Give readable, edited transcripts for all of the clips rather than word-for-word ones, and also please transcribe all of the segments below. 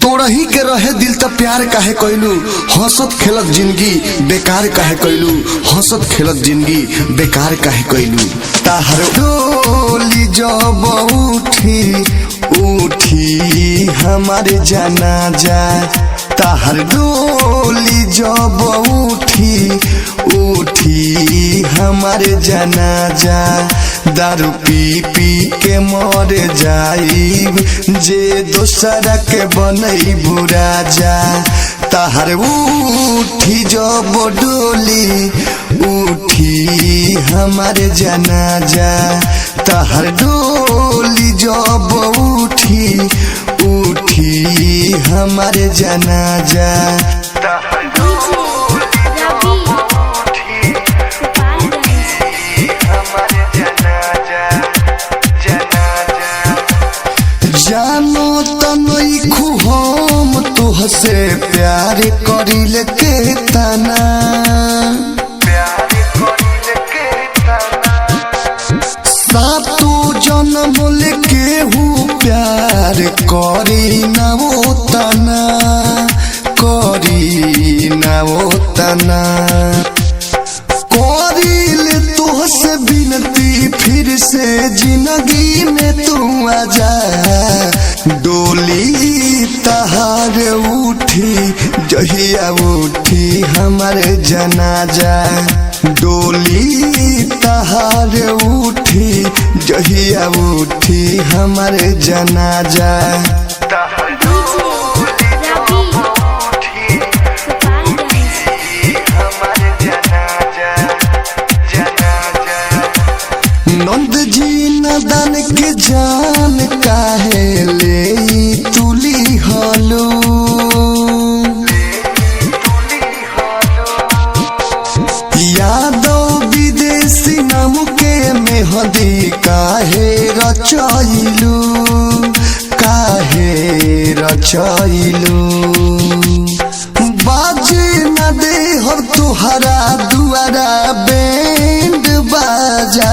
तोड़ही के रहे दिल त प्यार काहे कैलू, हंसत खेलत जिंदगी बेकार काहे कैलू, हंसत खेलत जिंदगी बेकार काहे कैलू। ताहर डोली जब उठी हमारे जनाजा, ताहर डोली जब उठी हमारे जनाजा। दारू पी पी के मर जाइब जे दोसरा के बनई बुराजा। ताहर उठी जब डोली उठी हमारे जनाजा, ताहर डोली जब उठी हमारे जनाजा। जानो तनई खुहम तुहसे प्यार करिल के तना, सातो जन्म केहू प्यार करी ना वो तना, करी ना वो तना। करिल तुहसे बिनती फिर से जिंदगी में तू आजा। डोली तहार उठी जहिया उठी हमारे जनाजा, डोली तहार उठी जहिया उठी हमारे जनाजा। नंद जी नदन के जान काहे ले तुली हलो, यादव विदेशी नाम के मेहंदी काहे रचैलू, काहे रचैलू। बाजे न दे हर तुहरा दुआरा बैंड बाजा।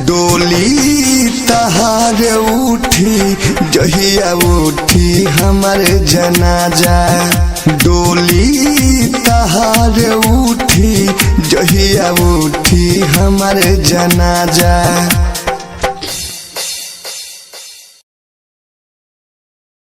डोली तहार उठी जहिया उठी हमारे जनाजा, डोली तहार उठी जहिया उठी हमारे जनाजा।